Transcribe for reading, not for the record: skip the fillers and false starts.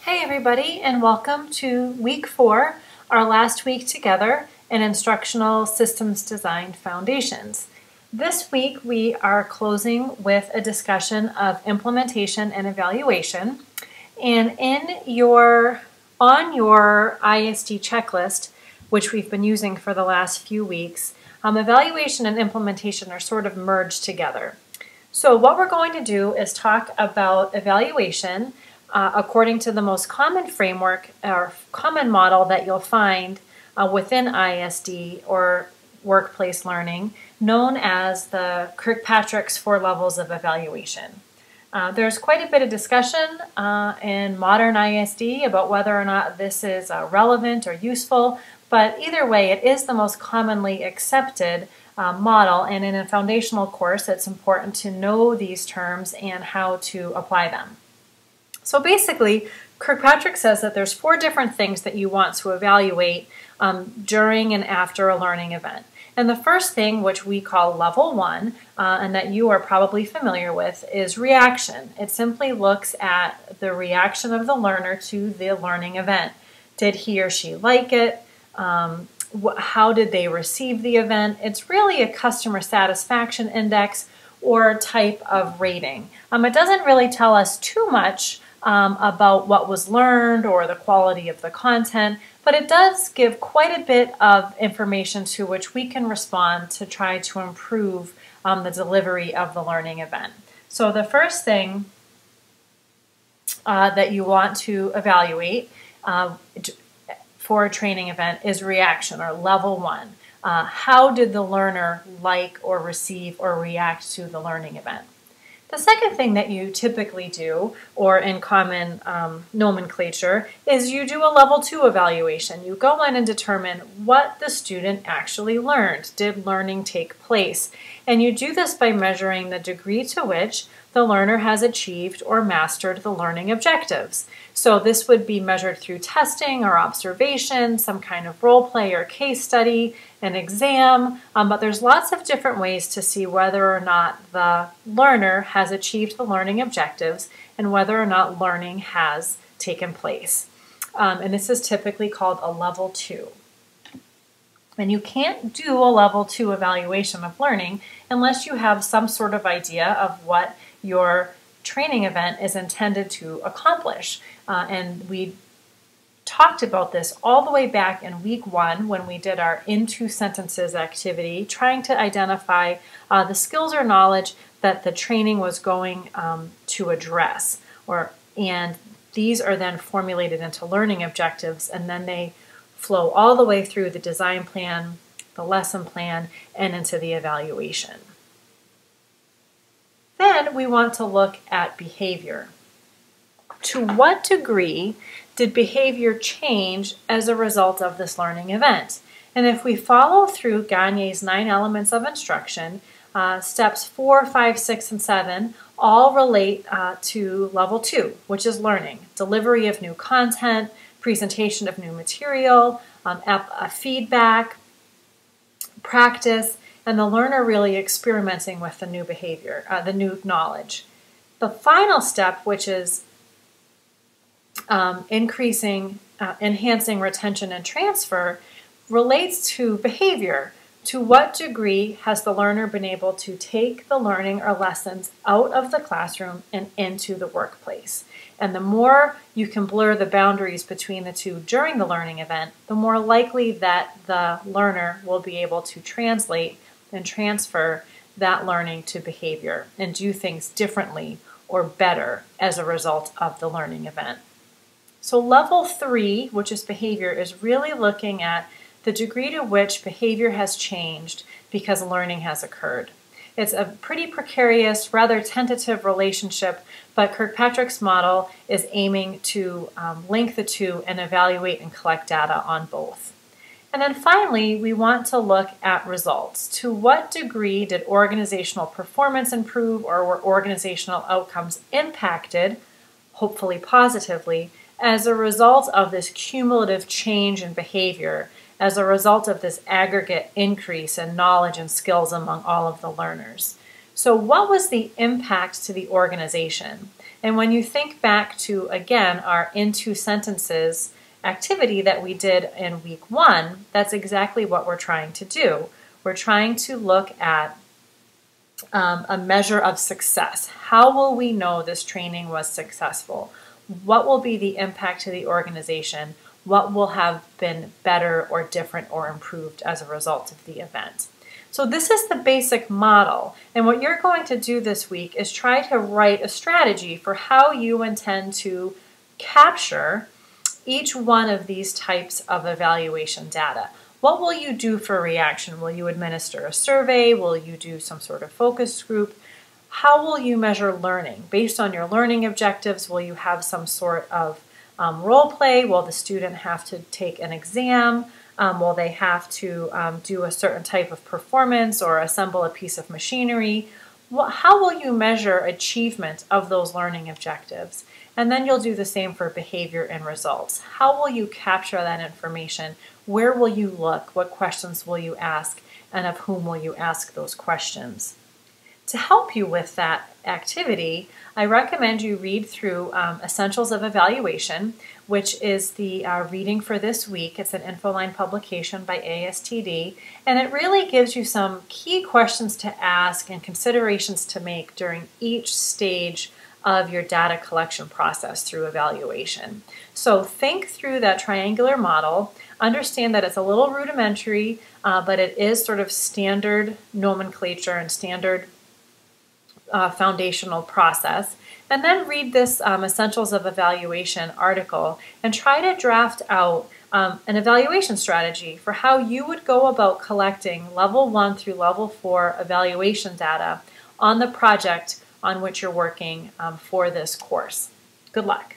Hey everybody, and welcome to week 4, our last week together in Instructional Systems Design Foundations. This week we are closing with a discussion of implementation and evaluation. And on your ISD checklist, which we've been using for the last few weeks, evaluation and implementation are sort of merged together. So what we're going to do is talk about evaluation according to the most common framework or common model that you'll find within ISD or workplace learning, known as the Kirkpatrick's 4 levels of evaluation. There's quite a bit of discussion in modern ISD about whether or not this is relevant or useful, but either way, it is the most commonly accepted model, and in a foundational course, it's important to know these terms and how to apply them. So basically, Kirkpatrick says that there's 4 different things that you want to evaluate during and after a learning event. And the first thing, which we call level 1, and that you are probably familiar with, is reaction. It simply looks at the reaction of the learner to the learning event. Did he or she like it? How did they receive the event? It's really a customer satisfaction index or type of rating. It doesn't really tell us too much about what was learned or the quality of the content, but it does give quite a bit of information to which we can respond to try to improve the delivery of the learning event. So the first thing that you want to evaluate for a training event is reaction, or level 1. How did the learner like or receive or react to the learning event? The second thing that you typically do, or in common nomenclature, is you do a level 2 evaluation. You go in and determine what the student actually learned. Did learning take place? And you do this by measuring the degree to which the learner has achieved or mastered the learning objectives. So this would be measured through testing or observation, some kind of role play or case study, an exam, but there's lots of different ways to see whether or not the learner has achieved the learning objectives and whether or not learning has taken place. And this is typically called a level 2. And you can't do a level 2 evaluation of learning unless you have some sort of idea of what your training event is intended to accomplish. And we talked about this all the way back in week 1 when we did our in 2 sentences activity, trying to identify the skills or knowledge that the training was going to address. And these are then formulated into learning objectives, and then they flow all the way through the design plan, the lesson plan, and into the evaluation. Then we want to look at behavior. To what degree did behavior change as a result of this learning event? And if we follow through Gagne's 9 elements of instruction, steps 4, 5, 6, and 7 all relate to level 2, which is learning, delivery of new content, presentation of new material, feedback, practice, and the learner really experimenting with the new behavior, the new knowledge. The final step, which is enhancing retention and transfer, relates to behavior. To what degree has the learner been able to take the learning or lessons out of the classroom and into the workplace? And the more you can blur the boundaries between the two during the learning event, the more likely that the learner will be able to translate and transfer that learning to behavior and do things differently or better as a result of the learning event. So level 3, which is behavior, is really looking at the degree to which behavior has changed because learning has occurred. It's a pretty precarious, rather tentative relationship, but Kirkpatrick's model is aiming to link the two and evaluate and collect data on both. And then finally, we want to look at results. To what degree did organizational performance improve, or were organizational outcomes impacted, hopefully positively, as a result of this cumulative change in behavior, as a result of this aggregate increase in knowledge and skills among all of the learners? So what was the impact to the organization? And when you think back to, again, our in 2 sentences activity that we did in week 1, that's exactly what we're trying to do. We're trying to look at a measure of success. How will we know this training was successful? What will be the impact to the organization? What will have been better or different or improved as a result of the event? So this is the basic model. And what you're going to do this week is try to write a strategy for how you intend to capture each one of these types of evaluation data. What will you do for reaction? Will you administer a survey? Will you do some sort of focus group? How will you measure learning? Based on your learning objectives, will you have some sort of role play? Will the student have to take an exam? Will they have to do a certain type of performance or assemble a piece of machinery? How will you measure achievement of those learning objectives? And then you'll do the same for behavior and results. How will you capture that information? Where will you look? What questions will you ask? And of whom will you ask those questions? To help you with that activity, I recommend you read through Essentials of Evaluation, which is the reading for this week. It's an InfoLine publication by ASTD, and it really gives you some key questions to ask and considerations to make during each stage of your data collection process through evaluation. So think through that triangular model, understand that it's a little rudimentary, but it is sort of standard nomenclature and standard foundational process, and then read this Essentials of Evaluation article and try to draft out an evaluation strategy for how you would go about collecting level 1 through level 4 evaluation data on the project on which you're working for this course. Good luck.